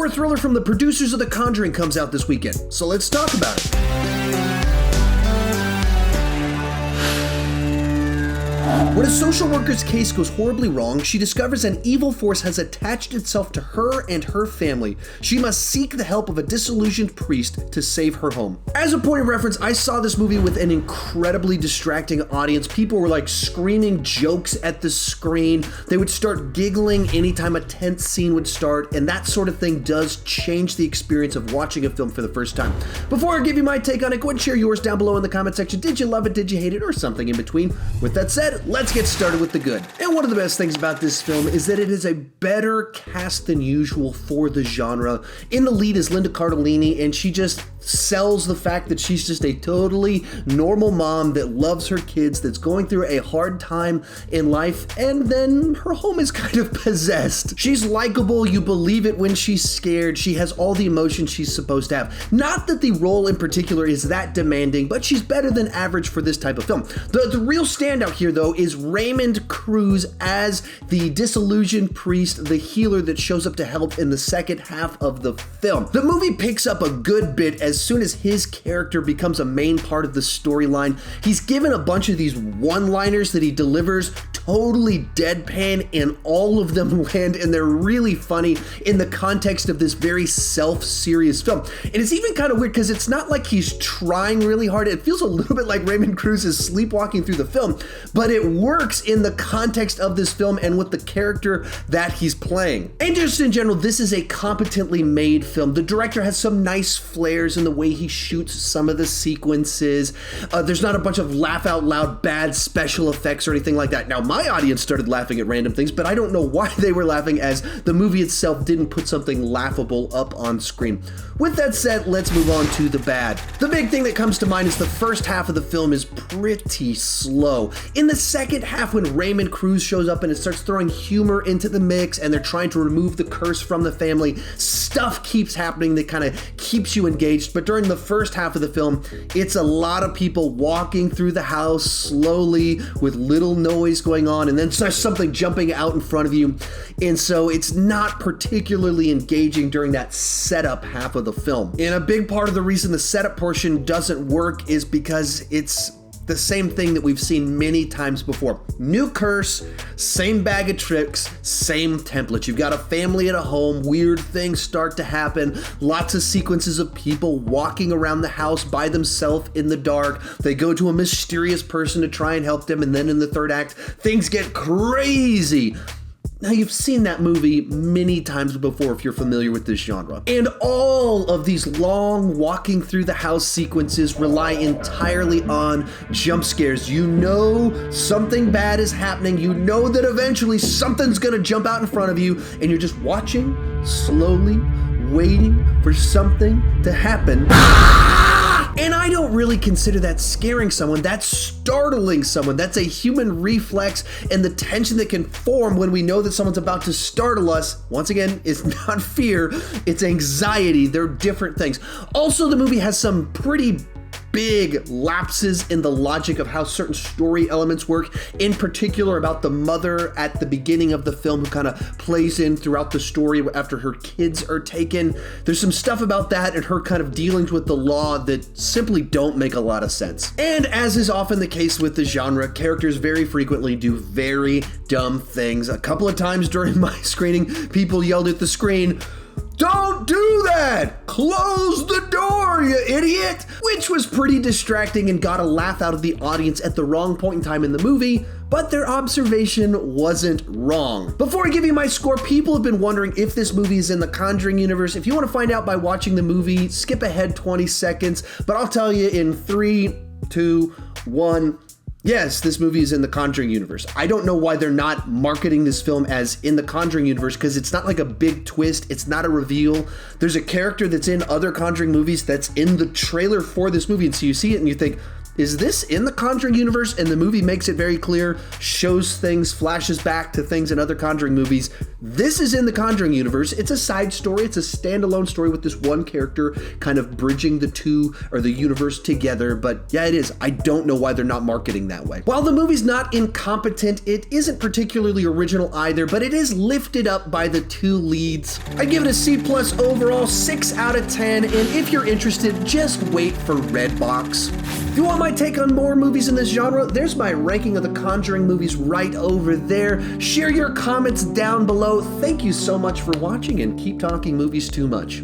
horror thriller from the producers of The Conjuring comes out this weekend, so let's talk about it. When a social worker's case goes horribly wrong, she discovers an evil force has attached itself to her and her family. She must seek the help of a disillusioned priest to save her home. As a point of reference, I saw this movie with an incredibly distracting audience. People were like screaming jokes at the screen. They would start giggling anytime a tense scene would start, and that sort of thing does change the experience of watching a film for the first time. Before I give you my take on it, go ahead and share yours down below in the comment section. Did you love it? Did you hate it? Or something in between? With that said, let's get started with the good. And one of the best things about this film is that it is a better cast than usual for the genre. In the lead is Linda Cardellini, and she just sells the fact that she's just a totally normal mom that loves her kids, that's going through a hard time in life, and then her home is kind of possessed. She's likable, you believe it when she's scared, she has all the emotions she's supposed to have. Not that the role in particular is that demanding, but she's better than average for this type of film. The real standout here, though, is Raymond Cruz as the disillusioned priest, the healer that shows up to help in the second half of the film. The movie picks up a good bit as soon as his character becomes a main part of the storyline. He's given a bunch of these one-liners that he delivers totally deadpan, and all of them land, and they're really funny in the context of this very self-serious film. And it's even kind of weird because it's not like he's trying really hard. It feels a little bit like Raymond Cruz is sleepwalking through the film, but it works in the context of this film and with the character that he's playing. And just in general, this is a competently made film. The director has some nice flares in the way he shoots some of the sequences. There's not a bunch of laugh out loud bad special effects or anything like that. Now, my audience started laughing at random things, but I don't know why they were laughing, as the movie itself didn't put something laughable up on screen. With that said, let's move on to the bad. The big thing that comes to mind is the first half of the film is pretty slow. In the second half, when Raymond Cruz shows up and it starts throwing humor into the mix and they're trying to remove the curse from the family, stuff keeps happening that kind of keeps you engaged. But during the first half of the film, it's a lot of people walking through the house slowly with little noise going on, and then there's something jumping out in front of you. And so it's not particularly engaging during that setup half of the film. And a big part of the reason the setup portion doesn't work is because it's the same thing that we've seen many times before. New curse, same bag of tricks, same template. You've got a family at a home, weird things start to happen, lots of sequences of people walking around the house by themselves in the dark. They go to a mysterious person to try and help them, and then in the third act, things get crazy. Now, you've seen that movie many times before if you're familiar with this genre. And all of these long walking through the house sequences rely entirely on jump scares. You know something bad is happening. You know that eventually something's gonna jump out in front of you, and you're just watching, slowly, waiting for something to happen. And I don't really consider that scaring someone. That's startling someone. That's a human reflex, and the tension that can form when we know that someone's about to startle us, once again, is not fear, it's anxiety. They're different things. Also, the movie has some pretty big lapses in the logic of how certain story elements work, in particular about the mother at the beginning of the film who kind of plays in throughout the story after her kids are taken. There's some stuff about that and her kind of dealings with the law that simply don't make a lot of sense. And as is often the case with the genre, characters very frequently do very dumb things. A couple of times during my screening, people yelled at the screen, "Don't do that! Close the door, you idiot!" Which was pretty distracting and got a laugh out of the audience at the wrong point in time in the movie, but their observation wasn't wrong. Before I give you my score, people have been wondering if this movie is in the Conjuring universe. If you want to find out by watching the movie, skip ahead 20 seconds, but I'll tell you in 3, 2, 1... Yes, this movie is in the Conjuring universe. I don't know why they're not marketing this film as in the Conjuring universe, because it's not like a big twist. It's not a reveal. There's a character that's in other Conjuring movies that's in the trailer for this movie, and so you see it and you think, is this in the Conjuring universe? And the movie makes it very clear, shows things, flashes back to things in other Conjuring movies. This is in the Conjuring universe. It's a side story. It's a standalone story with this one character kind of bridging the two or the universe together. But yeah, it is. I don't know why they're not marketing that way. While the movie's not incompetent, it isn't particularly original either, but it is lifted up by the two leads. I give it a C+ overall, 6 out of 10. And if you're interested, just wait for Redbox. If you want my take on more movies in this genre, there's my ranking of the Conjuring movies right over there. Share your comments down below. Thank you so much for watching, and keep talking movies too much.